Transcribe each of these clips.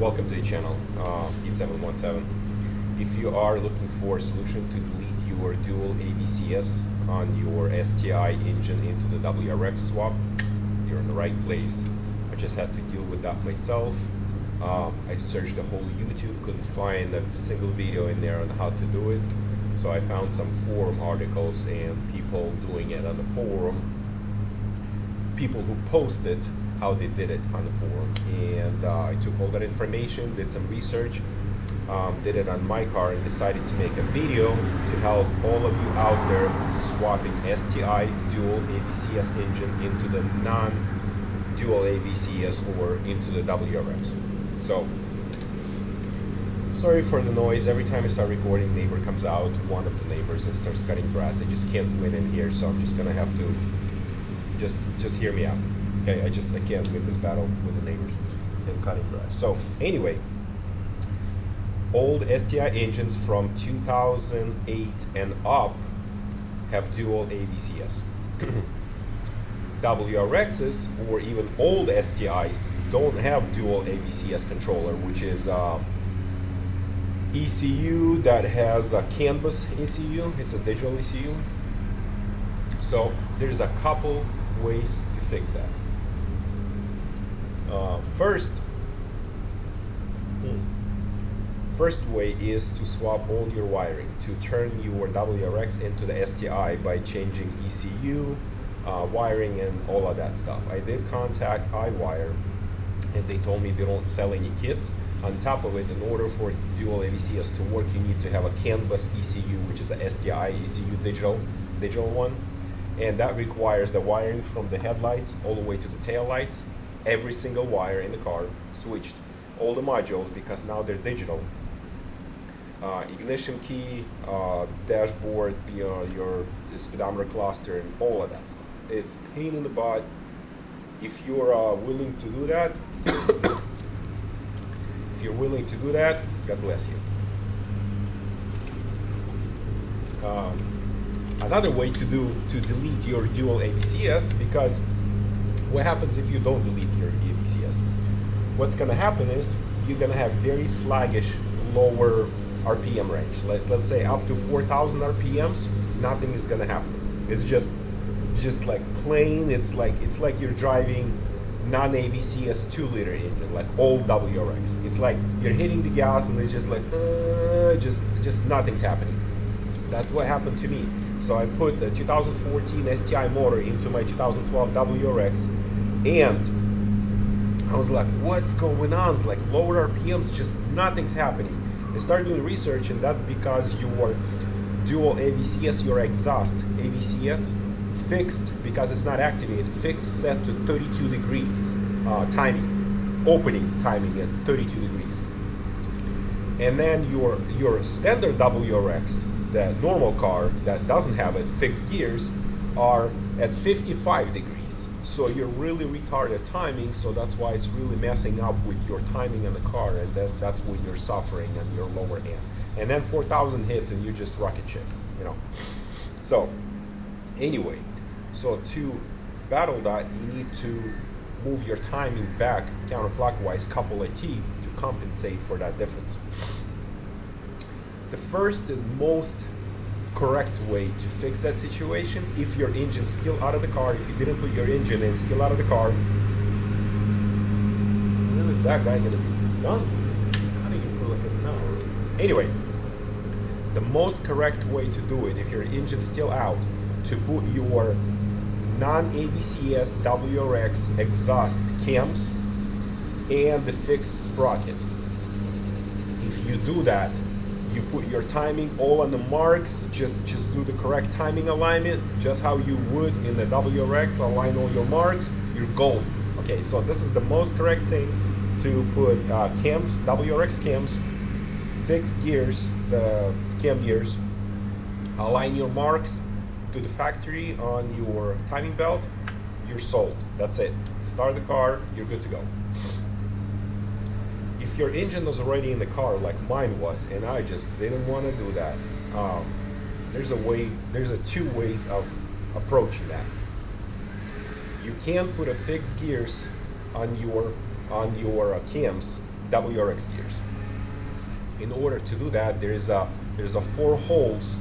Welcome to the channel, Pete717. If you are looking for a solution to delete your dual AVCS on your STI engine into the WRX Swap, you're in the right place. I just had to deal with that myself. I searched the whole YouTube, couldn't find a single video in there on how to do it. So I found some forum articles and people doing it on the forum, people who posted how they did it on the forum, and I took all that information, did some research, did it on my car, and decided to make a video to help all of you out there swapping STI Dual AVCS engine into the non-Dual AVCS or into the WRX. So, sorry for the noise. Every time I start recording, neighbor comes out, one of the neighbors, and starts cutting grass. I just can't win in here, so I'm just gonna have to just hear me out. Okay, I can't win this battle with the neighbors and cutting grass. So anyway, old STI engines from 2008 and up have dual AVCS. WRXs or even old STIs don't have dual AVCS controller, which is ECU that has a canvas ECU. It's a digital ECU. So there's a couple ways to fix that. First way is to swap all your wiring, to turn your WRX into the STI by changing ECU, wiring, and all of that stuff. I did contact iWire, and they told me they don't sell any kits. On top of it, in order for dual AVCS to work, you need to have a canvas ECU, which is a STI ECU digital one, and that requires the wiring from the headlights all the way to the tail lights. Every single wire in the car switched, all the modules, because now they're digital. Ignition key, dashboard, your speedometer cluster, and all of that stuff. It's pain in the butt. If you're willing to do that, God bless you. Another way to delete your dual AVCS, because what happens if you don't delete your AVCS? What's going to happen is you're going to have very sluggish, lower RPM range. Let's say up to 4,000 RPMs, nothing is going to happen. It's just like plain. It's like you're driving non-AVCS 2-liter engine, like old WRX. It's like you're hitting the gas and it's just like just nothing's happening. That's what happened to me. So I put the 2014 STI motor into my 2012 WRX, and I was like, what's going on? It's like lower RPMs, just nothing's happening. I started doing research, and that's because your dual AVCS, your exhaust AVCS, fixed, because it's not activated, fixed, set to 32 degrees timing. Opening timing is 32 degrees. And then your standard WRX, the normal car that doesn't have it, fixed gears, are at 55 degrees. So you're really retarded timing, so that's why it's really messing up with your timing in the car, and that's what you're suffering on your lower end. And then 4,000 hits and you just rocket ship, you know. So anyway, so to battle that, you need to move your timing back counterclockwise, couple a key to compensate for that difference. The first and most correct way to fix that situation, if your engine's still out of the car, if you didn't put your engine in, still out of the car, when is that guy gonna be done? Cutting it for like an hour. Anyway, the most correct way to do it, if your engine's still out, to put your non-AVCS WRX exhaust cams and the fixed sprocket. If you do that, you put your timing all on the marks, just do the correct timing alignment, just how you would in the WRX, align all your marks, you're golden. Okay, so this is the most correct thing, to put cams, WRX cams, fixed gears, the cam gears, align your marks to the factory on your timing belt, you're sold. That's it. Start the car, you're good to go. If your engine was already in the car like mine was, and I just didn't want to do that, there's two ways of approaching that. You can put a fixed gears on your cams WRX gears. In order to do that, there's a 4 holes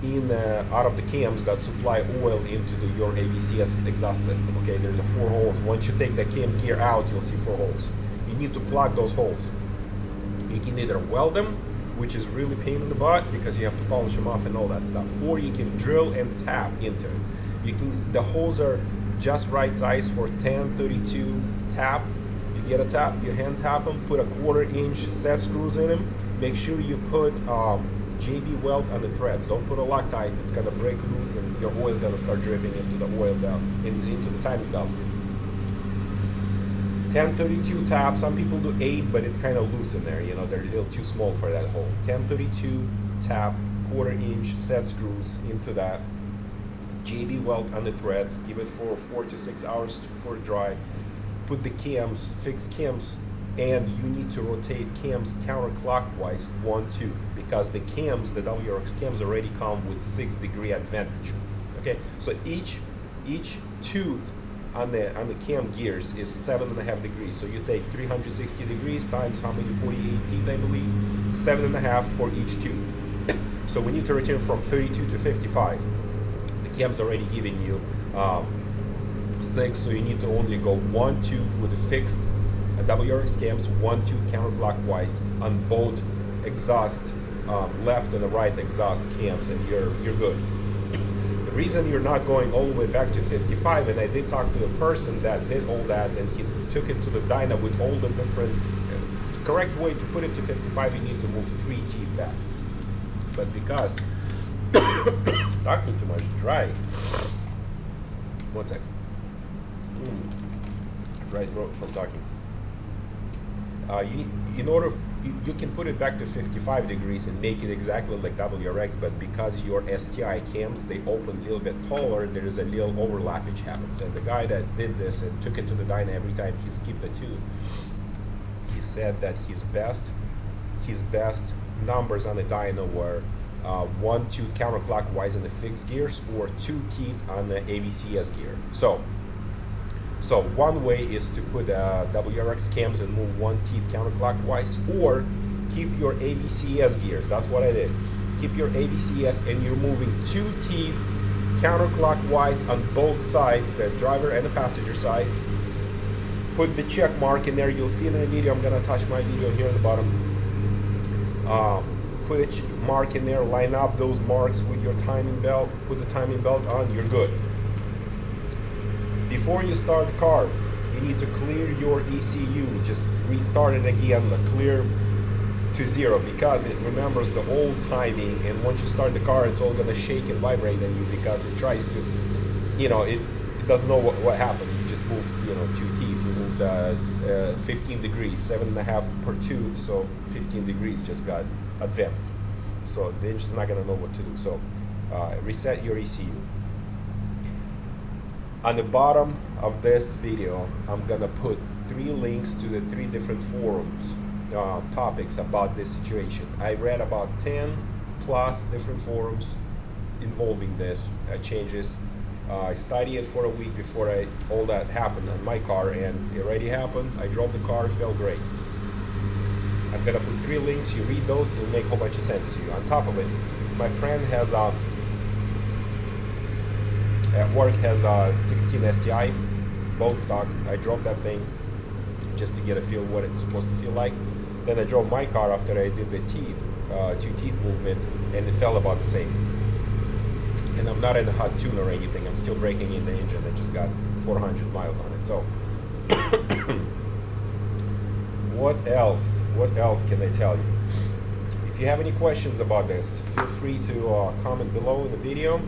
in out of the cams that supply oil into your AVCS exhaust system. Okay, there's a 4 holes. Once you take the cam gear out, you'll see 4 holes. You need to plug those holes. You can either weld them, which is really pain in the butt because you have to polish them off and all that stuff, or you can drill and tap into it. The holes are just right size for 10-32 tap. You get a tap, you hand tap them, put a 1/4 inch set screws in them. Make sure you put JB weld on the threads. Don't put a Loctite, it's gonna break loose and your oil is gonna start dripping into the oil belt, into the timing belt. 10-32 tap, some people do 8, but it's kind of loose in there, you know, they're a little too small for that hole. 10-32 tap, 1/4 inch set screws into that. JB weld on the threads, give it for 4 to 6 hours for dry. Put the cams, fix cams, and you need to rotate cams counterclockwise 1-2, because the cams, the WRX cams already come with 6-degree advantage. Okay, so each tooth on the cam gears is 7.5 degrees. So you take 360 degrees times how many 48 teeth, I believe, 7.5 for each tooth. So we need to return from 32 to 55. The cam's already giving you 6, so you need to only go 1-2 with the fixed WRX cams, 1-2 counterclockwise on both exhaust, left and the right exhaust cams, and you're good. The reason you're not going all the way back to 55, and I did talk to a person that did all that, and he took it to the dyno with all the different correct way to put it to 55, you need to move 3 teeth back. But because talking too much, dry. One second. Dry throat from talking. You can put it back to 55 degrees and make it exactly like WRX, but because your STI cams, they open a little bit taller, there is a little overlap which happens. And the guy that did this and took it to the dyno every time he skipped a tooth, he said that his best numbers on the dyno were 1 tooth counterclockwise in the fixed gears, or 2 teeth on the AVCS gear. So one way is to put WRX cams and move 1 teeth counterclockwise, or keep your AVCS gears. That's what I did. Keep your AVCS and you're moving 2 teeth counterclockwise on both sides, the driver and the passenger side. Put the check mark in there. You'll see in the video. I'm gonna attach my video here at the bottom. Put a mark in there. Line up those marks with your timing belt. Put the timing belt on. You're good. Before you start the car, you need to clear your ECU. Just restart it again, clear to 0, because it remembers the old timing, and once you start the car, it's all gonna shake and vibrate on you because it tries to, you know, it doesn't know what happened. You just moved, you know, 2 teeth. You moved 15 degrees, 7.5 per tooth, so 15 degrees just got advanced. So the engine's not gonna know what to do. So reset your ECU. On the bottom of this video, I'm gonna put 3 links to the 3 different forums, topics about this situation. I read about 10 plus different forums involving this changes. I studied it for a week before all that happened on my car, and it already happened. I drove the car, it felt great. I'm gonna put 3 links. You read those, it'll make a whole bunch of sense to you. On top of it, my friend has at work has a 16 STI, both stock. I drove that thing just to get a feel what it's supposed to feel like. Then I drove my car after I did the teeth, 2 teeth movement, and it felt about the same. And I'm not in a hot tune or anything. I'm still breaking in the engine. I just got 400 miles on it. So what else? What else can I tell you? If you have any questions about this, feel free to comment below in the video.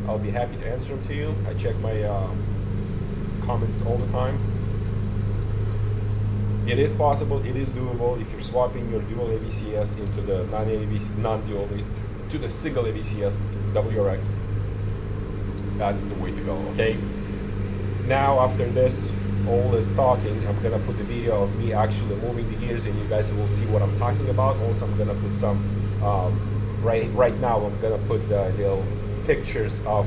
I'll be happy to answer them to you. I check my comments all the time. It is possible, it is doable if you're swapping your dual AVCS into the non-dual, to the single AVCS WRX. That's the way to go, okay? Now after this, all this talking, I'm gonna put the video of me actually moving the gears, and you guys will see what I'm talking about. Also, I'm gonna put some, right now I'm gonna put the little pictures of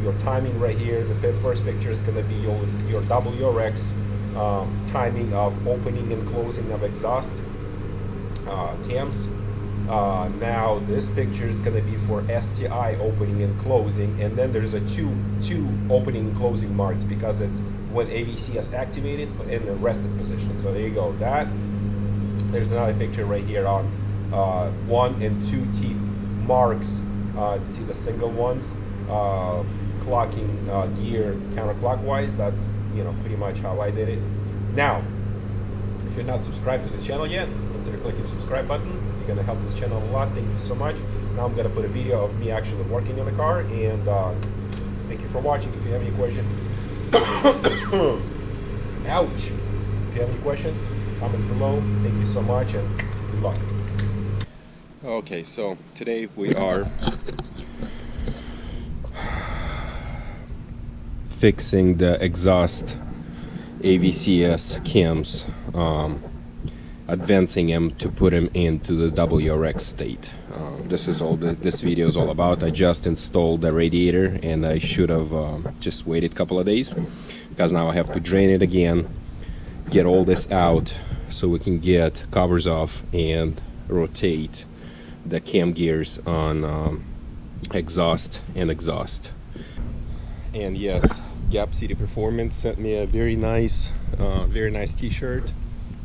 your timing right here. The first picture is going to be your WRX timing of opening and closing of exhaust cams. Now this picture is going to be for STI opening and closing, and then there's a two opening and closing marks because it's when AVCS activated in the rested position. So there you go. There's another picture right here on 1 and 2 teeth marks. See the single ones clocking gear counterclockwise. That's, you know, pretty much how I did it. Now, if you're not subscribed to the channel yet, consider clicking the subscribe button. You're gonna help this channel a lot. Thank you so much. Now I'm gonna put a video of me actually working on the car, and thank you for watching. If you have any questions, ouch! If you have any questions, comments below. Thank you so much, and good luck. Okay, so today we are fixing the exhaust AVCS cams, advancing them to put them into the WRX state. This is all this video is all about. I just installed the radiator, and I should have just waited a couple of days, because now I have to drain it again, get all this out so we can get covers off and rotate the cam gears on exhaust and exhaust. And yes, Gap City Performance sent me a very nice t-shirt.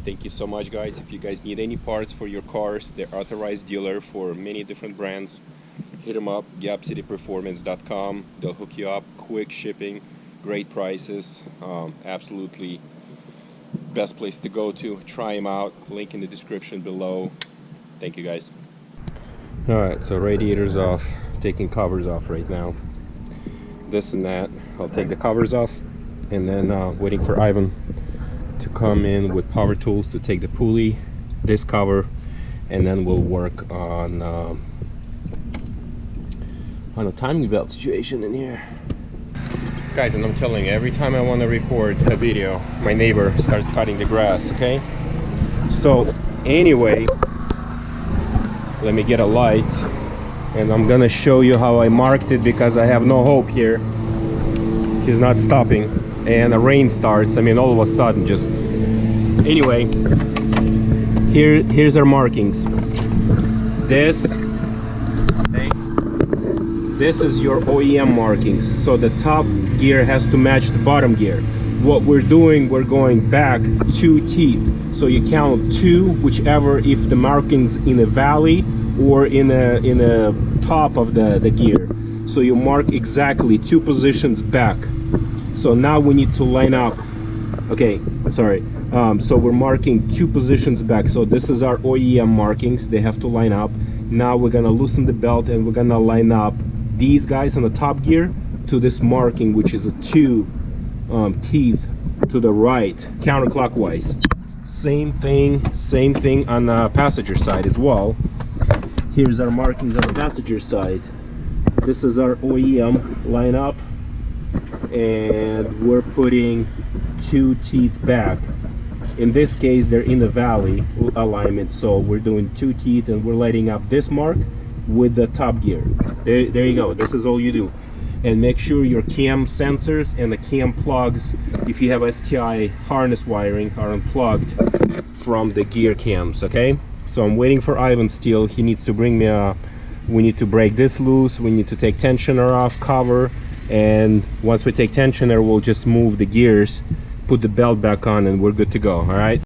Thank you so much, guys. If you guys need any parts for your cars, they're authorized dealer for many different brands. Hit them up, gapcityperformance.com. They'll hook you up, quick shipping, great prices, absolutely best place to go to. Try them out, link in the description below. Thank you, guys. Alright, so radiator's off, taking covers off right now. This and that, I'll take the covers off, and then waiting for Ivan to come in with power tools to take the pulley, this cover, and then we'll work on a timing belt situation in here. Guys, and I'm telling you, every time I want to record a video, my neighbor starts cutting the grass, okay? So anyway, let me get a light, and I'm gonna show you how I marked it, because I have no hope here. He's not stopping, and the rain starts. I mean, all of a sudden, just anyway. Here's our markings. This is your OEM markings. So the top gear has to match the bottom gear. What we're doing, we're going back 2 teeth. So you count 2, whichever, if the markings in a valley or in a top of the gear. So you mark exactly 2 positions back. So now we need to line up. Okay, sorry. So we're marking 2 positions back. So this is our OEM markings. They have to line up. Now we're gonna loosen the belt, and we're gonna line up these guys on the top gear to this marking, which is a 2 teeth to the right, counterclockwise. Same thing on the passenger side as well. Here's our markings on the passenger side. This is our OEM lineup, and we're putting 2 teeth back. In this case, they're in the valley alignment, so we're doing 2 teeth, and we're lighting up this mark with the top gear. There you go. This is all you do. And make sure your cam sensors and the cam plugs, if you have STI harness wiring, are unplugged from the gear cams, okay? So I'm waiting for Ivan still. He needs to bring me we need to break this loose, we need to take tensioner off, cover, and once we take tensioner, we'll just move the gears, put the belt back on, and we're good to go. All right.